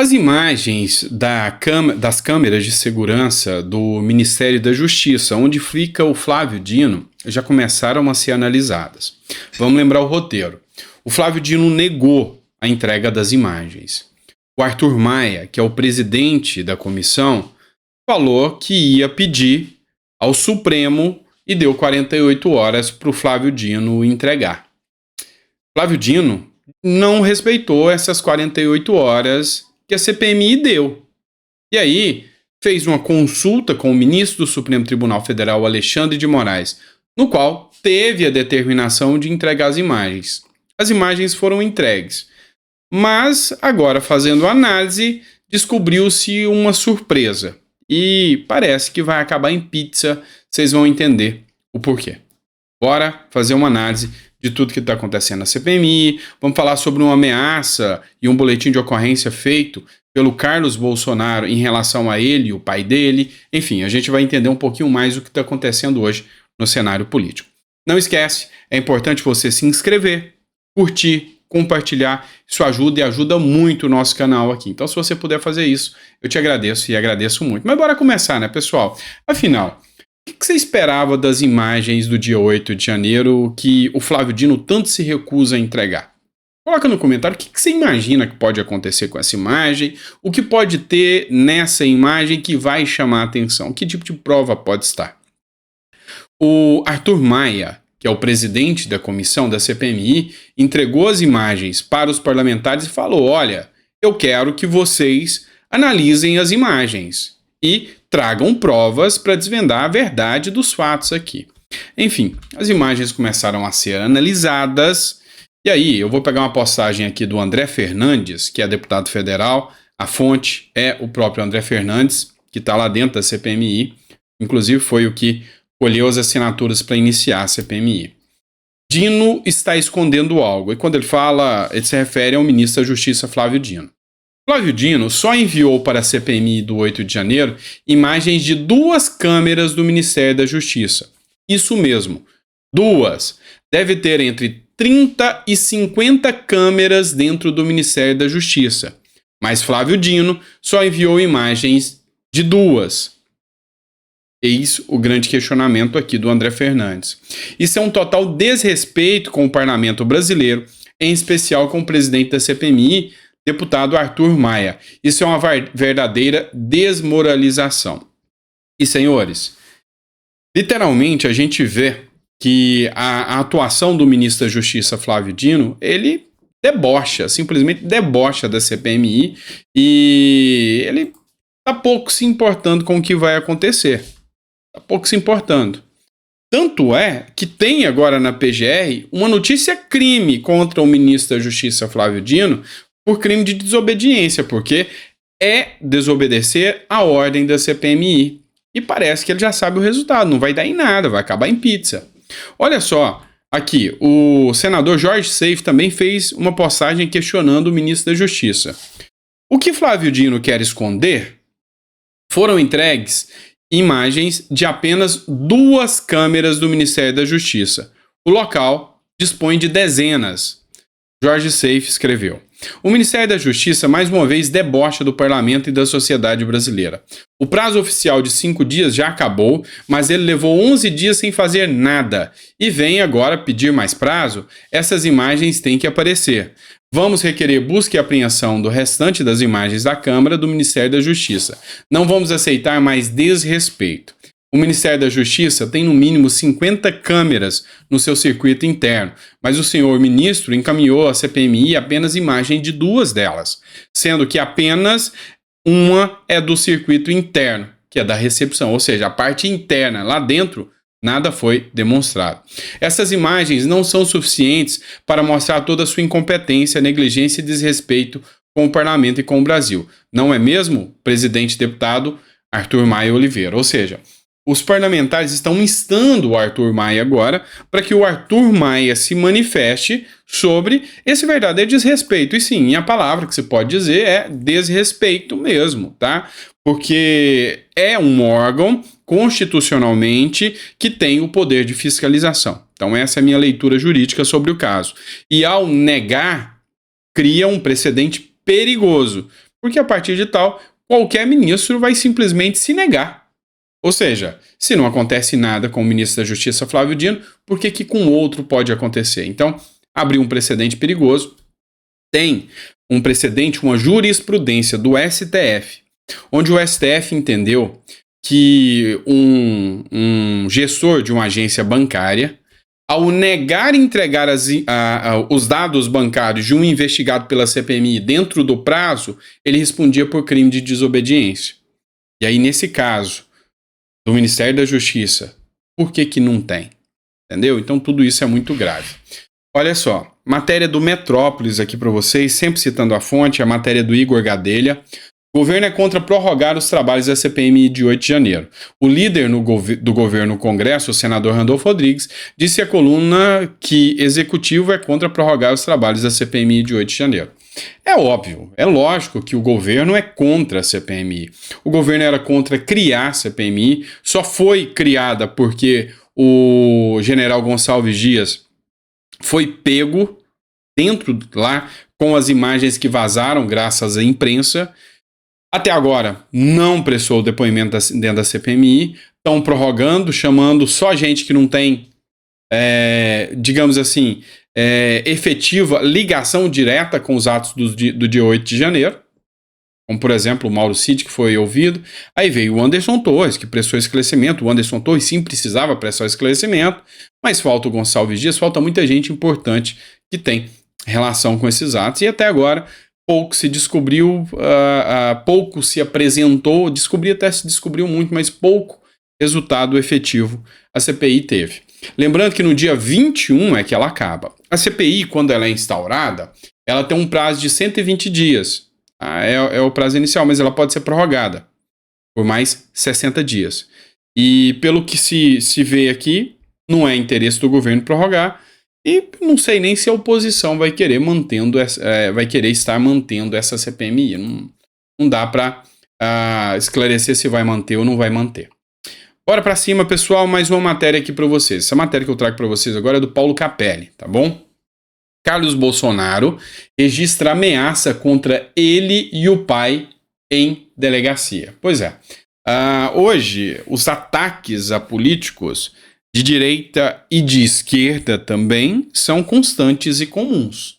As imagens das câmeras de segurança do Ministério da Justiça, onde fica o Flávio Dino, já começaram a ser analisadas. Vamos lembrar o roteiro. O Flávio Dino negou a entrega das imagens. O Arthur Maia, que é o presidente da comissão, falou que ia pedir ao Supremo e deu 48 horas para o Flávio Dino entregar. Flávio Dino não respeitou essas 48 horas que a CPMI deu. E aí, fez uma consulta com o ministro do Supremo Tribunal Federal, Alexandre de Moraes, no qual teve a determinação de entregar as imagens. As imagens foram entregues. Mas, agora, fazendo análise, descobriu-se uma surpresa. E parece que vai acabar em pizza, vocês vão entender o porquê. Bora fazer uma análise de tudo que está acontecendo na CPMI, vamos falar sobre uma ameaça e um boletim de ocorrência feito pelo Carlos Bolsonaro em relação a ele e o pai dele. Enfim, a gente vai entender um pouquinho mais do que está acontecendo hoje no cenário político. Não esquece, é importante você se inscrever, curtir, compartilhar, isso ajuda e ajuda muito o nosso canal aqui. Então, se você puder fazer isso, eu te agradeço e agradeço muito. Mas bora começar, né, pessoal? Afinal, o que você esperava das imagens do dia 8 de janeiro que o Flávio Dino tanto se recusa a entregar? Coloca no comentário o que você imagina que pode acontecer com essa imagem, o que pode ter nessa imagem que vai chamar a atenção, que tipo de prova pode estar. O Arthur Maia, que é o presidente da comissão da CPMI, entregou as imagens para os parlamentares e falou: olha, eu quero que vocês analisem as imagens e tragam provas para desvendar a verdade dos fatos aqui. Enfim, as imagens começaram a ser analisadas, e aí eu vou pegar uma postagem aqui do André Fernandes, que é deputado federal, a fonte é o próprio André Fernandes, que está lá dentro da CPMI, inclusive foi o que colheu as assinaturas para iniciar a CPMI. Dino está escondendo algo, e quando ele fala, ele se refere ao ministro da Justiça, Flávio Dino. Flávio Dino só enviou para a CPMI do 8 de janeiro imagens de 2 câmeras do Ministério da Justiça. Isso mesmo, 2. Deve ter entre 30 e 50 câmeras dentro do Ministério da Justiça. Mas Flávio Dino só enviou imagens de 2. Eis o grande questionamento aqui do André Fernandes. Isso é um total desrespeito com o parlamento brasileiro, em especial com o presidente da CPMI, deputado Arthur Maia. Isso é uma verdadeira desmoralização. E, senhores, literalmente a gente vê que a atuação do ministro da Justiça, Flávio Dino, ele debocha, simplesmente debocha da CPMI e ele está pouco se importando com o que vai acontecer. Está pouco se importando. Tanto é que tem agora na PGR uma notícia crime contra o ministro da Justiça, Flávio Dino, por crime de desobediência, porque é desobedecer a ordem da CPMI. E parece que ele já sabe o resultado, não vai dar em nada, vai acabar em pizza. Olha só, aqui, o senador Jorge Seif também fez uma postagem questionando o ministro da Justiça. O que Flávio Dino quer esconder foram entregues imagens de apenas 2 câmeras do Ministério da Justiça. O local dispõe de dezenas. Jorge Seif escreveu: o Ministério da Justiça mais uma vez debocha do parlamento e da sociedade brasileira. O prazo oficial de 5 dias já acabou, mas ele levou 11 dias sem fazer nada. E vem agora pedir mais prazo? Essas imagens têm que aparecer. Vamos requerer busca e apreensão do restante das imagens da Câmara do Ministério da Justiça. Não vamos aceitar mais desrespeito. O Ministério da Justiça tem no mínimo 50 câmeras no seu circuito interno, mas o senhor ministro encaminhou à CPMI apenas imagem de 2 delas, sendo que apenas uma é do circuito interno, que é da recepção, ou seja, a parte interna, lá dentro, nada foi demonstrado. Essas imagens não são suficientes para mostrar toda a sua incompetência, negligência e desrespeito com o parlamento e com o Brasil. Não é mesmo, presidente deputado Arthur Maia Oliveira? Ou seja, os parlamentares estão instando o Arthur Maia agora para que o Arthur Maia se manifeste sobre esse verdadeiro desrespeito. E sim, a palavra que se pode dizer é desrespeito mesmo, tá? Porque é um órgão constitucionalmente que tem o poder de fiscalização. Então essa é a minha leitura jurídica sobre o caso. E ao negar, cria um precedente perigoso, porque a partir de tal, qualquer ministro vai simplesmente se negar. Ou seja, se não acontece nada com o ministro da Justiça, Flávio Dino, por que que com outro pode acontecer? Então, abriu um precedente perigoso. Tem um precedente, uma jurisprudência do STF, onde o STF entendeu que um gestor de uma agência bancária, ao negar entregar os dados bancários de um investigado pela CPMI dentro do prazo, ele respondia por crime de desobediência. E aí, nesse caso do Ministério da Justiça, por que que não tem? Entendeu? Então, tudo isso é muito grave. Olha só, matéria do Metrópolis aqui para vocês, sempre citando a fonte, a matéria do Igor Gadelha. O governo é contra prorrogar os trabalhos da CPMI de 8 de janeiro. O líder do governo no Congresso, o senador Randolfo Rodrigues, disse à coluna que executivo é contra prorrogar os trabalhos da CPMI de 8 de janeiro. É óbvio, é lógico que o governo é contra a CPMI. O governo era contra criar a CPMI, só foi criada porque o general Gonçalves Dias foi pego dentro lá com as imagens que vazaram graças à imprensa. Até agora não prestou o depoimento dentro da CPMI, estão prorrogando, chamando só gente que não tem, digamos assim, efetiva ligação direta com os atos do dia 8 de janeiro, como por exemplo o Mauro Cid, que foi ouvido. Aí veio o Anderson Torres, que prestou esclarecimento. O Anderson Torres sim precisava prestar esclarecimento, mas falta o Gonçalves Dias, falta muita gente importante que tem relação com esses atos, e até agora pouco se descobriu, pouco se apresentou, até se descobriu muito, mas pouco resultado efetivo a CPI teve. Lembrando que no dia 21 é que ela acaba. A CPI, quando ela é instaurada, ela tem um prazo de 120 dias. É o prazo inicial, mas ela pode ser prorrogada por mais 60 dias. E pelo que se vê aqui, não é interesse do governo prorrogar, e não sei nem se a oposição vai querer estar mantendo essa CPMI. Não dá para esclarecer se vai manter ou não vai manter. Bora para cima, pessoal, mais uma matéria aqui para vocês. Essa matéria que eu trago para vocês agora é do Paulo Capelli, tá bom? Carlos Bolsonaro registra ameaça contra ele e o pai em delegacia. Pois é, hoje os ataques a políticos de direita e de esquerda também são constantes e comuns.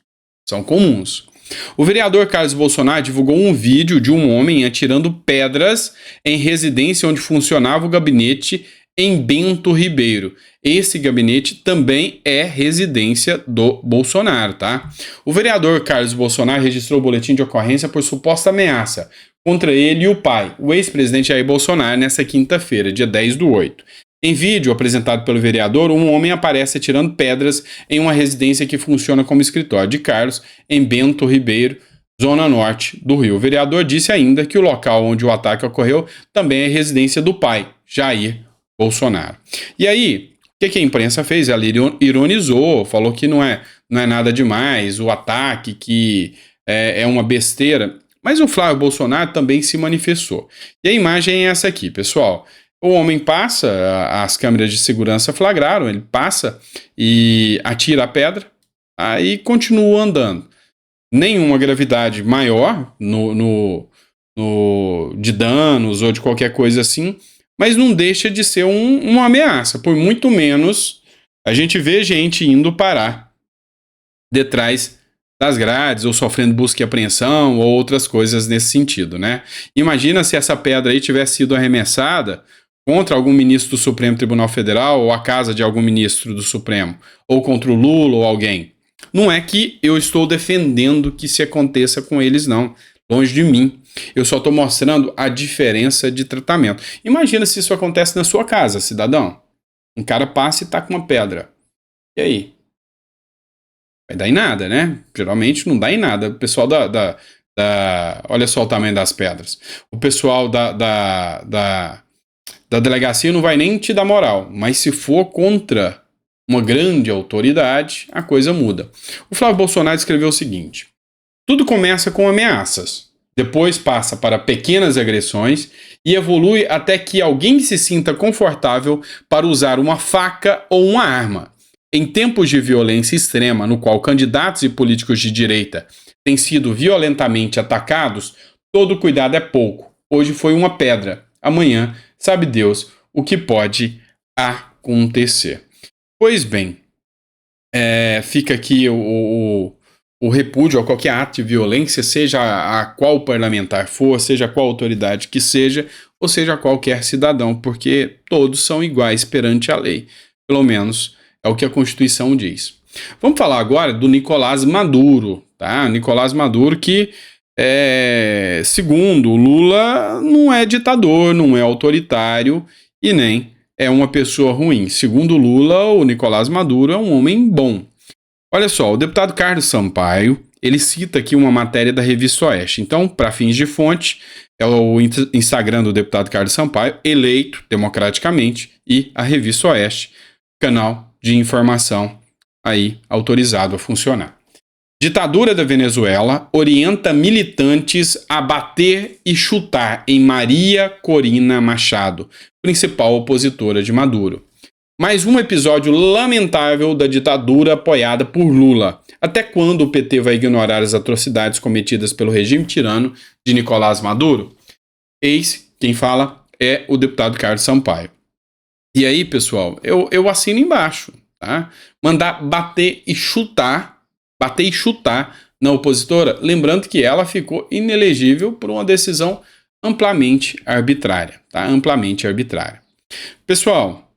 São comuns. O vereador Carlos Bolsonaro divulgou um vídeo de um homem atirando pedras em residência onde funcionava o gabinete em Bento Ribeiro. Esse gabinete também é residência do Bolsonaro, tá? O vereador Carlos Bolsonaro registrou o boletim de ocorrência por suposta ameaça contra ele e o pai, o ex-presidente Jair Bolsonaro, nesta quinta-feira, dia 10/8. Em vídeo apresentado pelo vereador, um homem aparece atirando pedras em uma residência que funciona como escritório de Carlos, em Bento Ribeiro, zona norte do Rio. O vereador disse ainda que o local onde o ataque ocorreu também é residência do pai, Jair Bolsonaro. E aí, o que a imprensa fez? Ela ironizou, falou que não é nada demais, o ataque, que é uma besteira. Mas o Flávio Bolsonaro também se manifestou. E a imagem é essa aqui, pessoal. O homem passa, as câmeras de segurança flagraram, ele passa e atira a pedra, aí continua andando. Nenhuma gravidade maior de danos ou de qualquer coisa assim, mas não deixa de ser uma ameaça. Por muito menos, a gente vê gente indo parar detrás das grades, ou sofrendo busca e apreensão, ou outras coisas nesse sentido, né? Imagina se essa pedra aí tivesse sido arremessada contra algum ministro do Supremo Tribunal Federal, ou a casa de algum ministro do Supremo, ou contra o Lula ou alguém. Não é que eu estou defendendo que isso aconteça com eles, não. Longe de mim. Eu só estou mostrando a diferença de tratamento. Imagina se isso acontece na sua casa, cidadão. Um cara passa e tá com uma pedra. E aí? Vai dar em nada, né? Geralmente não dá em nada. O pessoal olha só o tamanho das pedras. O pessoal da delegacia não vai nem te dar moral, mas se for contra uma grande autoridade, a coisa muda. O Flávio Bolsonaro escreveu o seguinte: tudo começa com ameaças, depois passa para pequenas agressões e evolui até que alguém se sinta confortável para usar uma faca ou uma arma. Em tempos de violência extrema, no qual candidatos e políticos de direita têm sido violentamente atacados, todo cuidado é pouco. Hoje foi uma pedra, amanhã sabe Deus o que pode acontecer. Pois bem, fica aqui o repúdio a qualquer ato de violência, seja a qual parlamentar for, seja a qual autoridade que seja, ou seja qualquer cidadão, porque todos são iguais perante a lei. Pelo menos é o que a Constituição diz. Vamos falar agora do Nicolás Maduro, tá? Nicolás Maduro que, segundo o Lula, não é ditador, não é autoritário e nem é uma pessoa ruim. Segundo Lula, o Nicolás Maduro é um homem bom. Olha só, o deputado Carlos Sampaio, ele cita aqui uma matéria da Revista Oeste. Então, para fins de fonte, é o Instagram do deputado Carlos Sampaio, eleito democraticamente, e a Revista Oeste, canal de informação aí autorizado a funcionar. Ditadura da Venezuela orienta militantes a bater e chutar em Maria Corina Machado, principal opositora de Maduro. Mais um episódio lamentável da ditadura apoiada por Lula. Até quando o PT vai ignorar as atrocidades cometidas pelo regime tirano de Nicolás Maduro? Eis quem fala é o deputado Carlos Sampaio. E aí, pessoal, eu assino embaixo, tá? Mandar bater e chutar na opositora, lembrando que ela ficou inelegível por uma decisão amplamente arbitrária, tá? Amplamente arbitrária. Pessoal,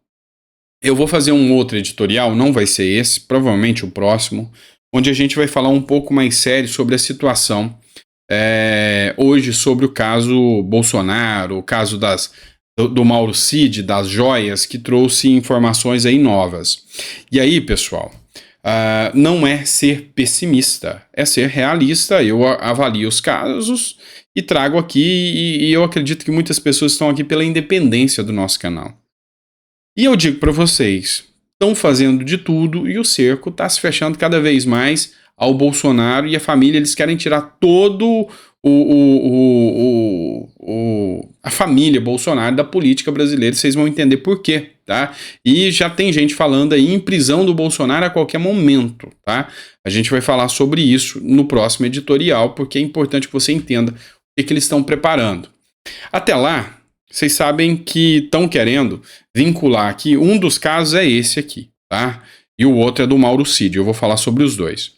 eu vou fazer um outro editorial, não vai ser esse, provavelmente o próximo, onde a gente vai falar um pouco mais sério sobre a situação hoje, sobre o caso Bolsonaro, o caso do Mauro Cid, das joias, que trouxe informações aí novas. E aí, pessoal, não é ser pessimista, é ser realista. Eu avalio os casos e trago aqui, e eu acredito que muitas pessoas estão aqui pela independência do nosso canal. E eu digo para vocês, estão fazendo de tudo e o cerco está se fechando cada vez mais ao Bolsonaro e a família. Eles querem tirar todo a família Bolsonaro da política brasileira. Vocês vão entender por quê, tá? E já tem gente falando aí em prisão do Bolsonaro a qualquer momento, tá? A gente vai falar sobre isso no próximo editorial, porque é importante que você entenda o que eles estão preparando. Até lá, vocês sabem que estão querendo vincular aqui, um dos casos é esse aqui, tá? E o outro é do Mauro Cid, eu vou falar sobre os dois.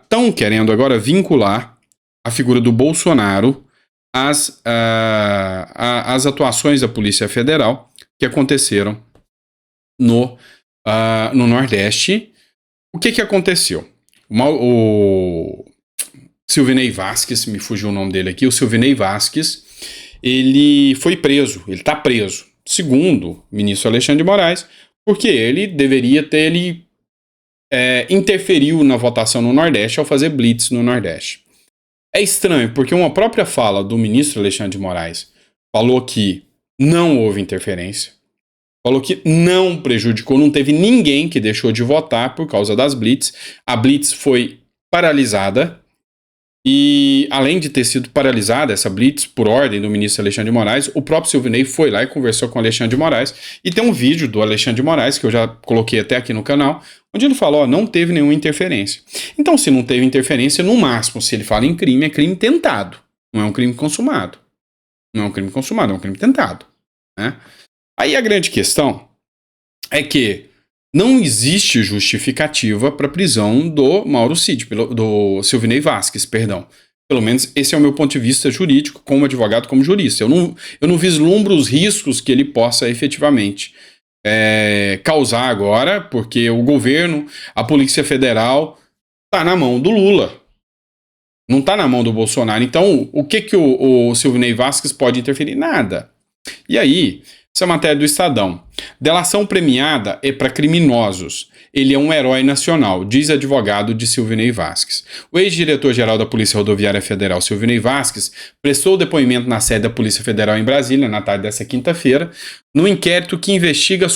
Estão querendo agora vincular a figura do Bolsonaro às atuações da Polícia Federal que aconteceram no Nordeste. O que aconteceu? O Silvinei Vasquez, me fugiu o nome dele aqui, o Silvinei Vasquez, ele foi preso, ele está preso, segundo o ministro Alexandre de Moraes, porque ele deveria ter, interferiu na votação no Nordeste ao fazer blitz no Nordeste. É estranho, porque uma própria fala do ministro Alexandre de Moraes falou que não houve interferência, falou que não prejudicou, não teve ninguém que deixou de votar por causa das blitz. A blitz foi paralisada. E, além de ter sido paralisada essa blitz por ordem do ministro Alexandre de Moraes, o próprio Silvinei foi lá e conversou com o Alexandre de Moraes. E tem um vídeo do Alexandre de Moraes, que eu já coloquei até aqui no canal, onde ele falou, não teve nenhuma interferência. Então, se não teve interferência, no máximo, se ele fala em crime, é crime tentado. Não é um crime consumado. Não é um crime consumado, é um crime tentado, né? Aí a grande questão é que não existe justificativa para a prisão do Mauro Cid, do Silvinei Vasquez, perdão. Pelo menos esse é o meu ponto de vista jurídico, como advogado, como jurista. Eu não vislumbro os riscos que ele possa efetivamente causar agora, porque o governo, a Polícia Federal, está na mão do Lula. Não está na mão do Bolsonaro. Então, o que o Silvinei Vasquez pode interferir? Nada. E aí, essa matéria do Estadão. Delação premiada é para criminosos. Ele é um herói nacional, diz advogado de Silvinei Vasquez. O ex-diretor-geral da Polícia Rodoviária Federal, Silvinei Vasquez, prestou depoimento na sede da Polícia Federal em Brasília, na tarde dessa quinta-feira, no inquérito que investiga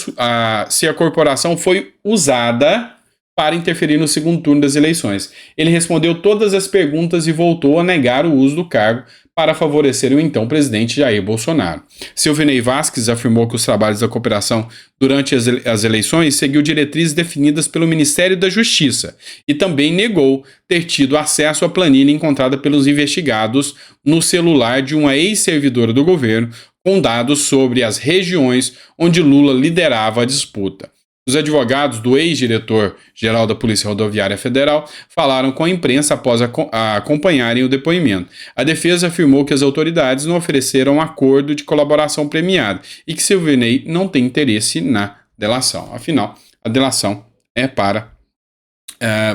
se a corporação foi usada para interferir no segundo turno das eleições. Ele respondeu todas as perguntas e voltou a negar o uso do cargo para favorecer o então presidente Jair Bolsonaro. Silvinei Vasquez afirmou que os trabalhos da cooperação durante as eleições seguiu diretrizes definidas pelo Ministério da Justiça e também negou ter tido acesso à planilha encontrada pelos investigados no celular de uma ex-servidora do governo com dados sobre as regiões onde Lula liderava a disputa. Os advogados do ex-diretor-geral da Polícia Rodoviária Federal falaram com a imprensa após acompanharem o depoimento. A defesa afirmou que as autoridades não ofereceram um acordo de colaboração premiada e que Silvinei não tem interesse na delação. Afinal, a delação é para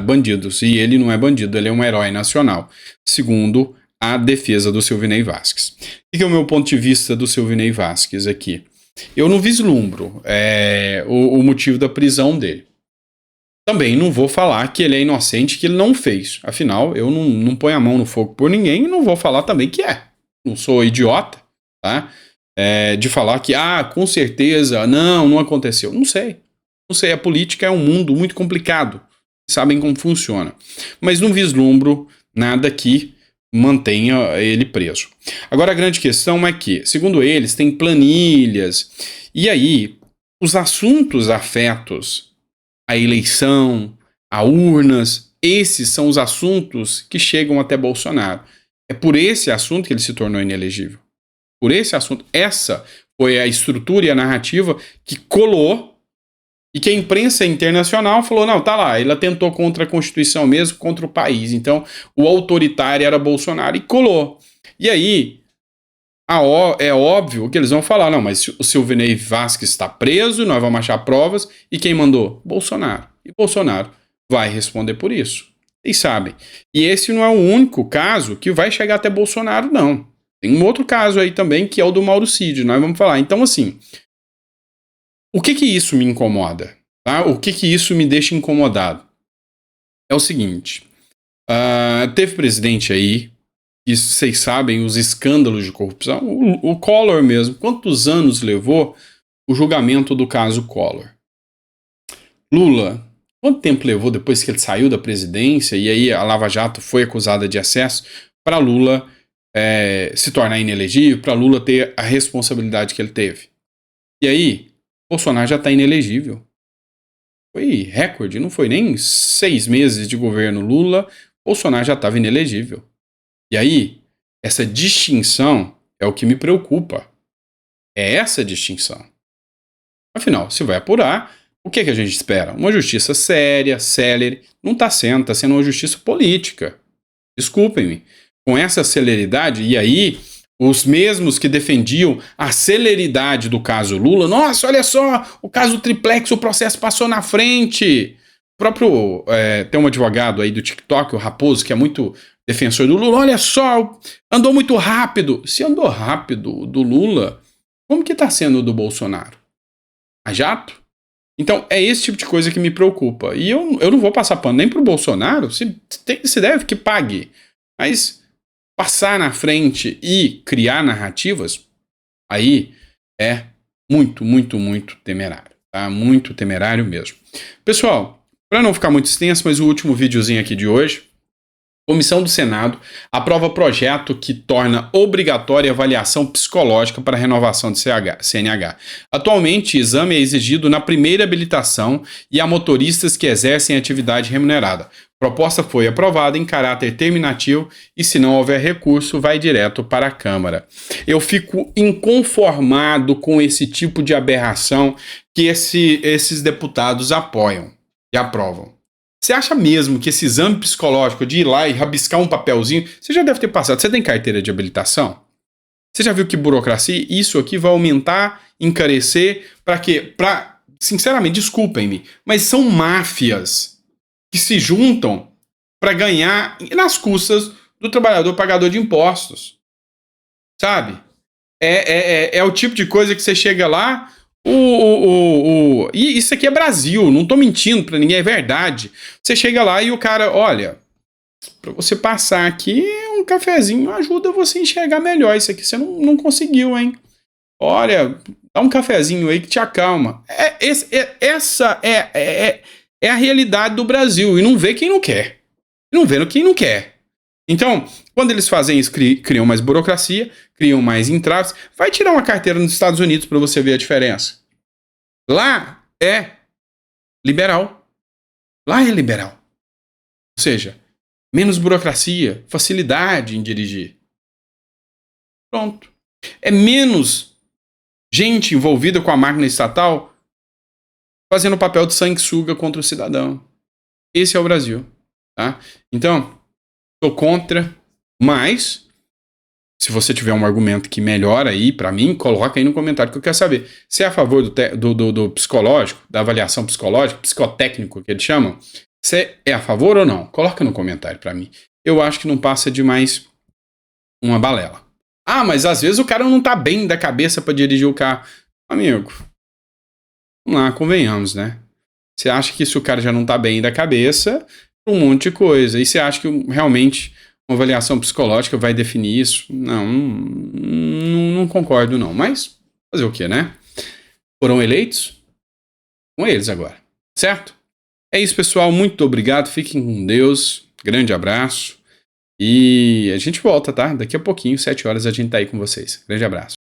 bandidos e ele não é bandido, ele é um herói nacional, segundo a defesa do Silvinei Vasquez. O que é o meu ponto de vista do Silvinei Vasquez aqui? Eu não vislumbro o motivo da prisão dele. Também não vou falar que ele é inocente, que ele não fez. Afinal, eu não ponho a mão no fogo por ninguém e não vou falar também que é. Não sou idiota, tá? De falar que, com certeza, não aconteceu. Não sei. Não sei, a política é um mundo muito complicado. Sabem como funciona. Mas não vislumbro nada que mantenha ele preso. Agora a grande questão é que, segundo eles, tem planilhas, e aí os assuntos afetos à eleição, a urnas, esses são os assuntos que chegam até Bolsonaro. É por esse assunto que ele se tornou inelegível. Por esse assunto. Essa foi a estrutura e a narrativa que colou e que a imprensa internacional falou, não, tá lá, ele atentou contra a Constituição mesmo, contra o país. Então, o autoritário era Bolsonaro e colou. E aí, é óbvio que eles vão falar, não, mas o Silvinei Vasquez está preso, nós vamos achar provas, e quem mandou? Bolsonaro. E Bolsonaro vai responder por isso. Vocês sabem. E esse não é o único caso que vai chegar até Bolsonaro, não. Tem um outro caso aí também, que é o do Mauro Cid, nós vamos falar. Então, assim, o que isso me incomoda? Tá? O que isso me deixa incomodado? É o seguinte, teve presidente aí, e vocês sabem os escândalos de corrupção, o Collor mesmo, quantos anos levou o julgamento do caso Collor? Lula, quanto tempo levou depois que ele saiu da presidência e aí a Lava Jato foi acusada de excesso para Lula se tornar inelegível, para Lula ter a responsabilidade que ele teve? E aí, Bolsonaro já está inelegível. Foi recorde, não foi nem 6 meses de governo Lula, Bolsonaro já estava inelegível. E aí, essa distinção é o que me preocupa. É essa distinção. Afinal, se vai apurar, o que a gente espera? Uma justiça séria, célere. Não está sendo uma justiça política. Desculpem-me. Com essa celeridade, e aí os mesmos que defendiam a celeridade do caso Lula, nossa, olha só, o caso Triplex, o processo passou na frente. O próprio, tem um advogado aí do TikTok, o Raposo, que é muito defensor do Lula, olha só, andou muito rápido. Se andou rápido do Lula, como que está sendo do Bolsonaro? A jato? Então, é esse tipo de coisa que me preocupa. E eu não vou passar pano nem pro Bolsonaro, se deve que pague. Mas passar na frente e criar narrativas, aí é muito, muito, muito temerário. Tá? Muito temerário mesmo. Pessoal, para não ficar muito extenso, mas o último videozinho aqui de hoje. Comissão do Senado aprova projeto que torna obrigatória a avaliação psicológica para a renovação de CNH. Atualmente, exame é exigido na primeira habilitação e a motoristas que exercem atividade remunerada. A proposta foi aprovada em caráter terminativo e, se não houver recurso, vai direto para a Câmara. Eu fico inconformado com esse tipo de aberração que esses deputados apoiam e aprovam. Você acha mesmo que esse exame psicológico de ir lá e rabiscar um papelzinho, você já deve ter passado, você tem carteira de habilitação? Você já viu que burocracia? Isso aqui vai aumentar, encarecer, para quê? Sinceramente, desculpem-me, mas são máfias que se juntam para ganhar nas custas do trabalhador pagador de impostos. Sabe? É o tipo de coisa que você chega lá... E isso aqui é Brasil, não tô mentindo pra ninguém, é verdade. Você chega lá e o cara, olha, pra você passar aqui, um cafezinho ajuda você a enxergar melhor. Isso aqui você não conseguiu, hein? Olha, dá um cafezinho aí que te acalma. Essa é é a realidade do Brasil. E não vê quem não quer. Não vê quem não quer. Então, quando eles fazem isso, criam mais burocracia, criam mais entraves. Vai tirar uma carteira nos Estados Unidos para você ver a diferença. Lá é liberal. Lá é liberal. Ou seja, menos burocracia, facilidade em dirigir. Pronto. É menos gente envolvida com a máquina estatal fazendo o papel de sanguessuga contra o cidadão. Esse é o Brasil. Tá? Então, sou contra, mas se você tiver um argumento que melhora aí pra mim, coloca aí no comentário que eu quero saber. Você é a favor do psicológico, da avaliação psicológica, psicotécnico que eles chamam? Você é a favor ou não? Coloca no comentário pra mim. Eu acho que não passa de mais uma balela. Ah, mas às vezes o cara não tá bem da cabeça pra dirigir o carro. Amigo, vamos lá, convenhamos, né? Você acha que se o cara já não tá bem da cabeça, um monte de coisa. E você acha que realmente uma avaliação psicológica vai definir isso? Não concordo não. Mas fazer o quê, né? Foram eleitos? Com eles agora. Certo? É isso, pessoal. Muito obrigado. Fiquem com Deus. Grande abraço. E a gente volta, tá? Daqui a pouquinho, 7 horas, a gente tá aí com vocês. Grande abraço.